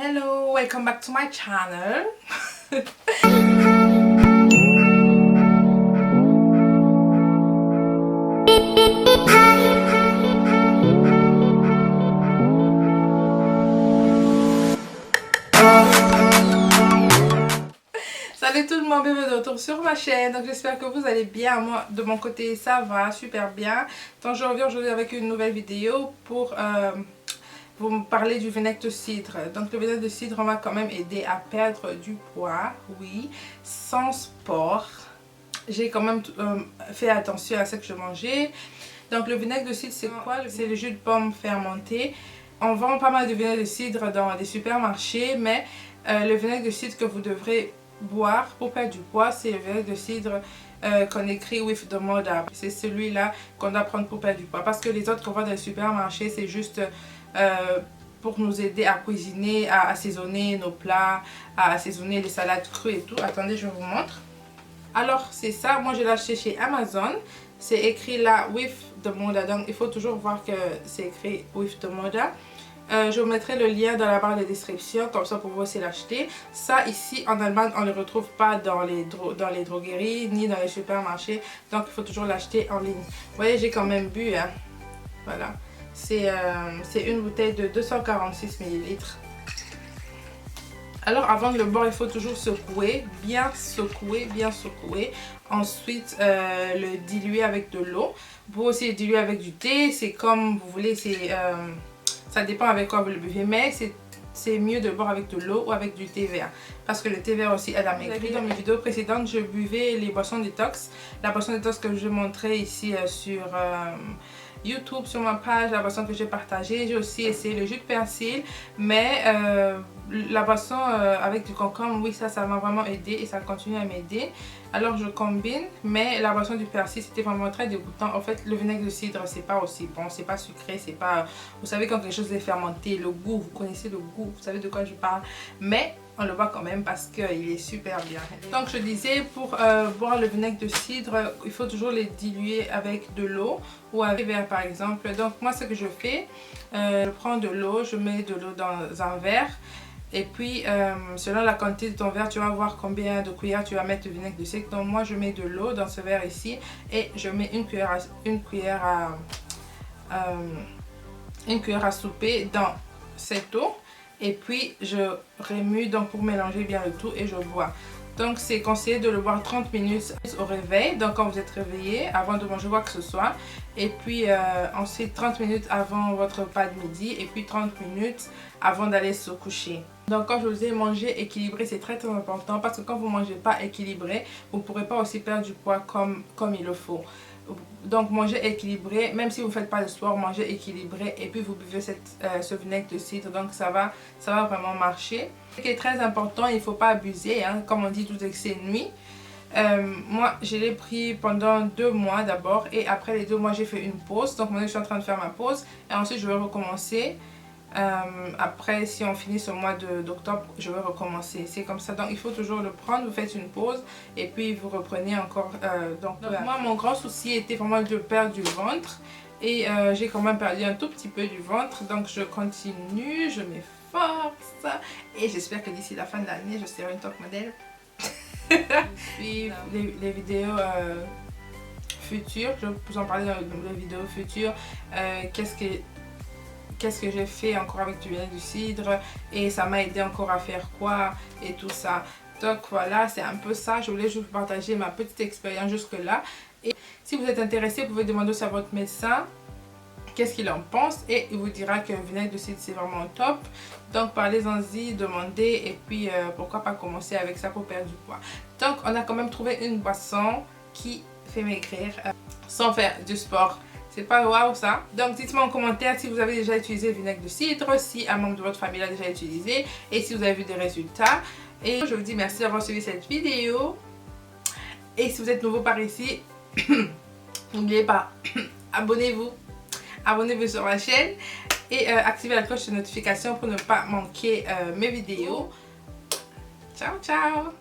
Hello, welcome back to my channel. Salut tout le monde, bienvenue de retour sur ma chaîne. Donc j'espère que vous allez bien. Moi de mon côté ça va super bien. Donc je reviens aujourd'hui avec une nouvelle vidéo pour vous parler du vinaigre de cidre. Donc le vinaigre de cidre m'a quand même aidé à perdre du poids, oui, sans sport. J'ai quand même fait attention à ce que je mangeais. Donc le vinaigre de cidre c'est quoi? C'est le jus de pomme fermenté. On vend pas mal de vinaigre de cidre dans des supermarchés, mais le vinaigre de cidre que vous devrez boire pour perdre du poids, c'est le vinaigre de cidre qu'on écrit with the mother. C'est celui-là qu'on doit prendre pour perdre du poids, parce que les autres qu'on voit dans les supermarchés c'est juste pour nous aider à cuisiner, à assaisonner nos plats, à assaisonner les salades crues et tout. Attendez, je vous montre. Alors c'est ça, moi je l'ai acheté chez Amazon. C'est écrit là with the mother, donc il faut toujours voir que c'est écrit with the mother. Je vous mettrai le lien dans la barre de description, comme ça pour vous aussi l'acheter. Ça ici en Allemagne on ne le retrouve pas dans les drogueries ni dans les supermarchés, donc il faut toujours l'acheter en ligne. Vous voyez, j'ai quand même bu, hein. Voilà, c'est une bouteille de 246 ml. Alors avant de le boire il faut toujours secouer, bien secouer, bien secouer. Ensuite le diluer avec de l'eau. Vous pouvez aussi le diluer avec du thé, c'est comme vous voulez, ça dépend avec quoi vous le buvez, mais c'est mieux de boire avec de l'eau ou avec du thé vert, parce que le thé vert aussi aide à maigrir. Dans mes vidéos précédentes je buvais les boissons détox. La boisson détox que je montrais ici sur YouTube, sur ma page, la boisson que j'ai partagée. J'ai aussi essayé le jus de persil, mais la boisson avec du concombre, oui, ça m'a vraiment aidé et ça continue à m'aider. Alors je combine, mais la boisson du persil c'était vraiment très dégoûtant. En fait le vinaigre de cidre c'est pas aussi bon, c'est pas sucré, c'est pas, vous savez quand quelque chose est fermenté, le goût, vous connaissez le goût, vous savez de quoi je parle, mais on le boit quand même parce qu'il est super bien. Donc je disais, pour boire le vinaigre de cidre, il faut toujours les diluer avec de l'eau ou avec du verre par exemple. Donc moi ce que je fais, je prends de l'eau, je mets de l'eau dans un verre. Et puis selon la quantité de ton verre, tu vas voir combien de cuillères tu vas mettre de vinaigre de cidre. Donc moi je mets de l'eau dans ce verre ici et je mets une cuillère à souper dans cette eau. Et puis je remue donc pour mélanger bien le tout et je bois. Donc c'est conseillé de le boire 30 minutes au réveil, donc quand vous êtes réveillé, avant de manger quoi que ce soit. Et puis ensuite 30 minutes avant votre repas de midi et puis 30 minutes avant d'aller se coucher. Donc quand je vous ai mangé équilibré, c'est très important, parce que quand vous ne mangez pas équilibré, vous ne pourrez pas aussi perdre du poids comme il le faut. Donc mangez équilibré, même si vous ne faites pas de sport, mangez équilibré et puis vous buvez ce vinaigre de cidre, donc ça va vraiment marcher. Ce qui est très important, il ne faut pas abuser, hein, comme on dit, tout excès nuit. Moi je l'ai pris pendant 2 mois d'abord et après les 2 mois j'ai fait une pause, donc maintenant je suis en train de faire ma pause et ensuite je vais recommencer. Après si on finit ce mois d'octobre je vais recommencer, c'est comme ça. Donc il faut toujours le prendre, vous faites une pause et puis vous reprenez encore. Donc moi mon grand souci était vraiment de perdre du ventre et j'ai quand même perdu un tout petit peu du ventre, donc je continue, je m'efforce et j'espère que d'ici la fin de l'année je serai une top modèle. Puis les vidéos futures, je vais vous en parler dans les vidéos futures. Qu'est-ce que j'ai fait encore avec du vinaigre de cidre et ça m'a aidé encore à faire quoi et tout ça. Donc voilà, c'est un peu ça. Je voulais juste vous partager ma petite expérience jusque là. Et si vous êtes intéressé, vous pouvez demander aussi à votre médecin qu'est-ce qu'il en pense et il vous dira que le vinaigre de cidre c'est vraiment top. Donc parlez-en-y, demandez et puis pourquoi pas commencer avec ça pour perdre du poids. Donc on a quand même trouvé une boisson qui fait maigrir sans faire du sport. C'est pas waouh ça. Donc dites-moi en commentaire si vous avez déjà utilisé le vinaigre de cidre, si un membre de votre famille l'a déjà utilisé et si vous avez vu des résultats. Et je vous dis merci d'avoir suivi cette vidéo. Et si vous êtes nouveau par ici, n'oubliez pas, abonnez-vous sur ma chaîne et activez la cloche de notification pour ne pas manquer mes vidéos. Ciao ciao.